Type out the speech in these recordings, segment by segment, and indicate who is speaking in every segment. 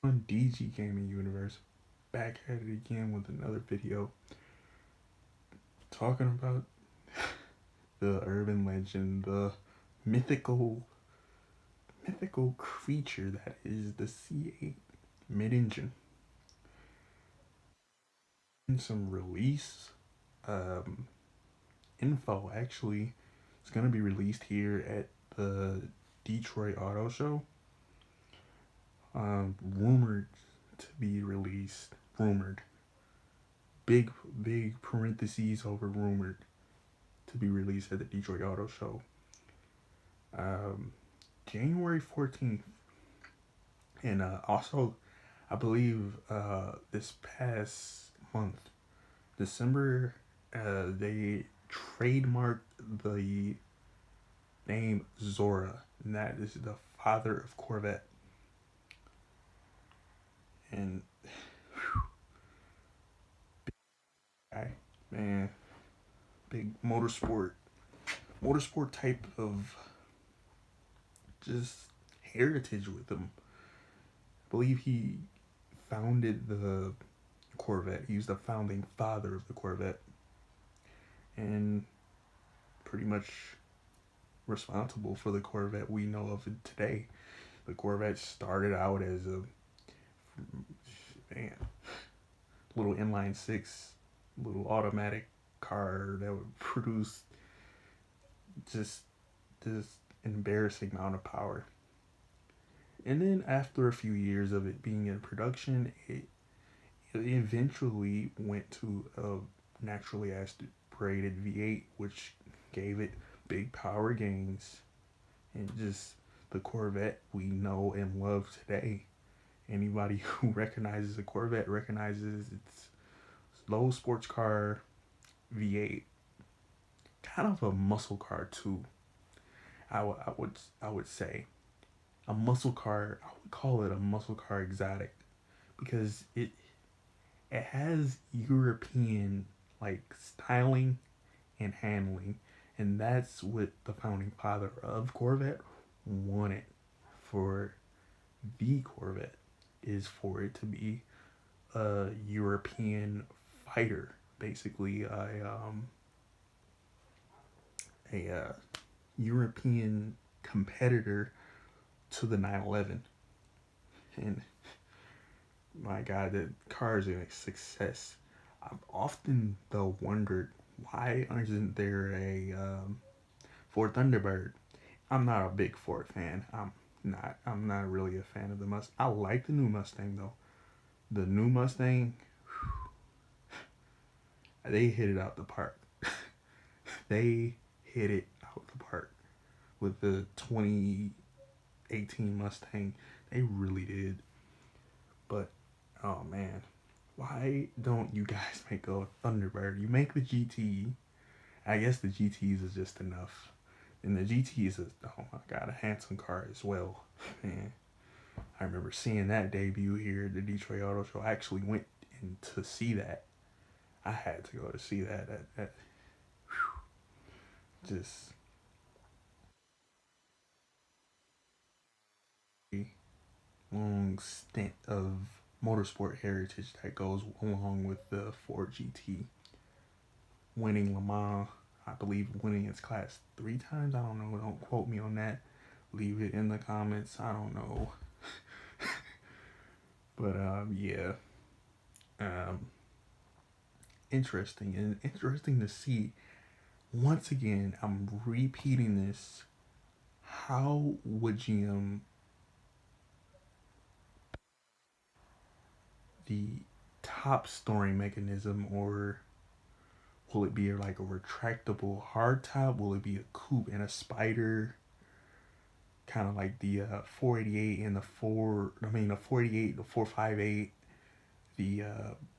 Speaker 1: On DG Gaming Universe, back at it again with another video talking about the urban legend, the mythical creature that is the C8 mid-engine. And some release info actually. It's gonna be released here at the Detroit Auto Show. Rumored to be released. Rumored. Big parentheses over rumored to be released at the Detroit Auto Show. January 14th. And also, I believe this past month, December, they trademarked the name Zora, and that is the father of Corvette. And big guy, man, big motorsport type of just heritage with him. I believe he founded the Corvette. He was the founding father of the Corvette, and pretty much responsible for the Corvette we know of today. The Corvette started out as a little inline six, little automatic car that would produce just this embarrassing amount of power. And then after a few years of it being in production, it eventually went to a naturally aspirated V8, which gave it big power gains and just the Corvette we know and love today. Anybody who recognizes a Corvette recognizes its low sports car V8, kind of a muscle car too. I would say a muscle car. I would call it a muscle car exotic because it has European like styling and handling, and that's what the founding father of Corvette wanted for the Corvette, is for it to be a European fighter, basically a European competitor to the 911. And my God, the car is a success. I've often though wondered, why isn't there a Ford Thunderbird? I'm not a big Ford fan. I'm not really a fan of the Mustang. I like the new Mustang though. The new Mustang, they hit it out the park. They hit it out the park with the 2018 Mustang. They really did. But oh man, why don't you guys make a Thunderbird? You make the GT. I guess the GTs is just enough. And the GT is oh my God, a handsome car as well. Man, I remember seeing that debut here at the Detroit Auto Show. I actually went in to see that. I had to go to see that. Just a long stint of motorsport heritage that goes along with the Ford GT. Winning Le Mans, I believe winning its class 3 times. I don't know. Don't quote me on that. Leave it in the comments. I don't know. But yeah. Interesting to see. Once again, I'm repeating this. How would GM the top storing mechanism, or will it be like a retractable hardtop? Will it be a coupe and a spider? Kind of like the 488 and the 488, the 458, the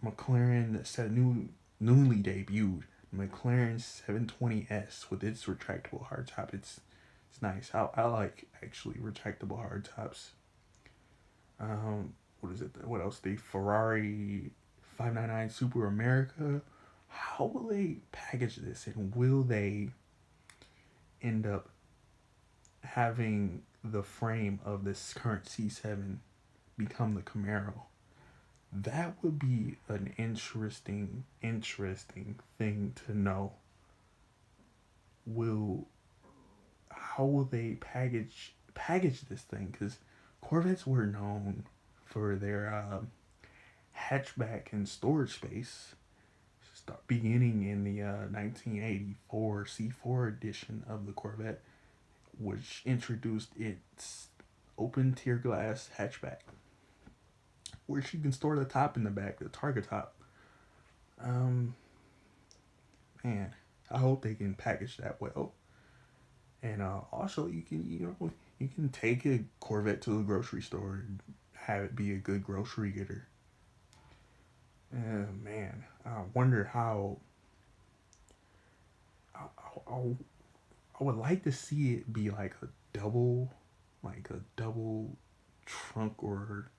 Speaker 1: McLaren set newly debuted McLaren 720S with its retractable hardtop. It's nice. I like actually retractable hardtops. What is it? What else? The Ferrari 599 Super America. How will they package this, and will they end up having the frame of this current C7 become the Camaro. That would be an interesting thing to know. Will How will they package this thing? Because Corvettes were known for their hatchback and storage space. Beginning in the 1984 C4 edition of the Corvette, which introduced its open tear glass hatchback, which you can store the top in the back, the target top. Um, Man, I hope they can package that well. And also, you can take a Corvette to the grocery store and have it be a good grocery getter. Man, I wonder how. I, I, I would like to see it be like a double trunk or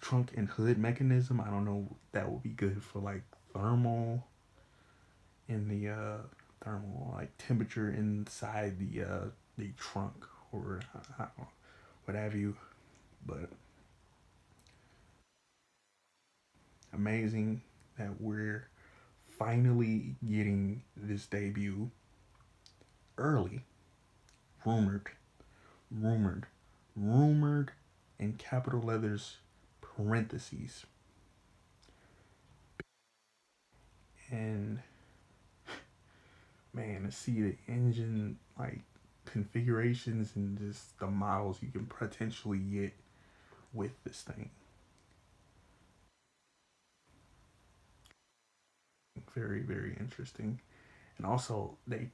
Speaker 1: trunk and hood mechanism. I don't know. That would be good for like thermal in the thermal like temperature inside the trunk or I don't know, what have you. But amazing that we're finally getting this debut early. Rumored, rumored, rumored in capital letters parentheses. And man, to see the engine like configurations and just the models you can potentially get with this thing. Very, very interesting. And also they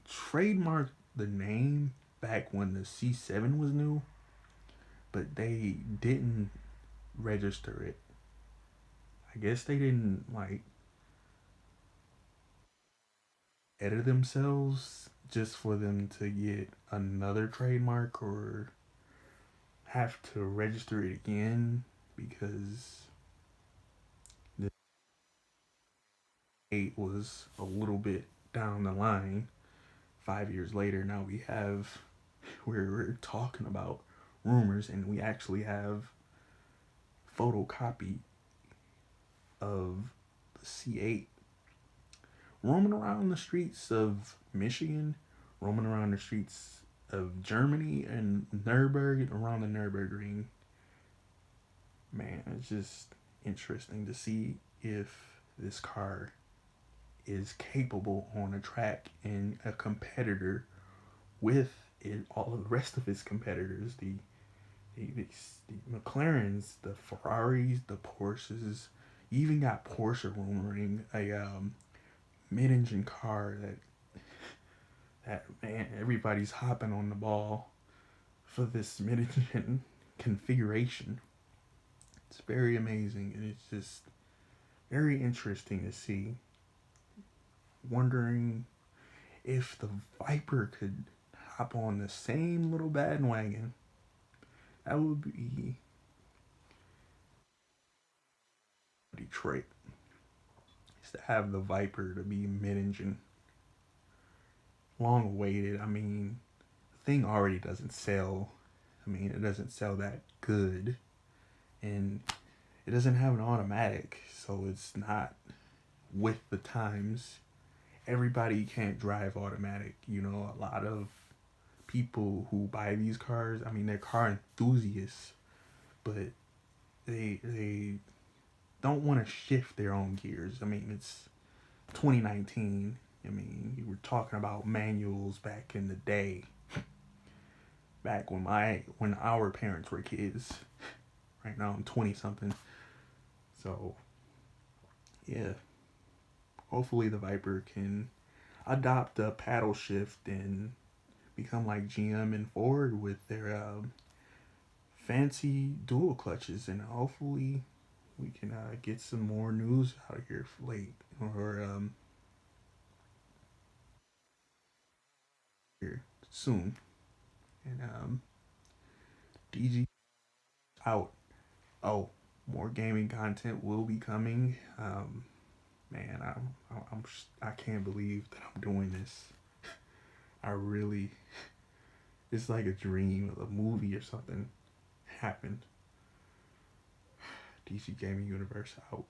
Speaker 1: trademarked the name back when the C7 was new, but they didn't register it. I guess they didn't like edit themselves just for them to get another trademark or have to register it again because the date was a little bit down the line. 5 years later, now we're talking about rumors, and we actually have photocopy of the C8 roaming around the streets of Michigan, roaming around the streets of Germany and Nuremberg, around the Nurburgring. Man, it's just interesting to see if this car is capable on a track and a competitor with all of the rest of its competitors, the McLarens, the Ferraris, the Porsches. You even got Porsche rumoring a mid-engine car that man, everybody's hopping on the ball for this mid-engine configuration. It's very amazing, and it's just very interesting to see. Wondering if the Viper could hop on the same little bandwagon. That would be Detroit. Is to have the Viper to be mid-engine, long awaited. I mean, the thing already doesn't sell. I mean, it doesn't sell that good, and it doesn't have an automatic, so it's not with the times. Everybody can't drive automatic. A lot of people who buy these cars, I mean, they're car enthusiasts, but they don't want to shift their own gears. I mean, it's 2019. I mean, you were talking about manuals back in the day, back when our parents were kids. Right now, I'm 20 something. So, yeah. Hopefully, the Viper can adopt a paddle shift and become like GM and Ford with their fancy dual clutches, and hopefully we can get some more news out here late or here soon. And DG out. Oh, more gaming content will be coming. Man, I can't believe that I'm doing this. I really, it's like a dream, a movie or something happened. DC Gaming Universe out.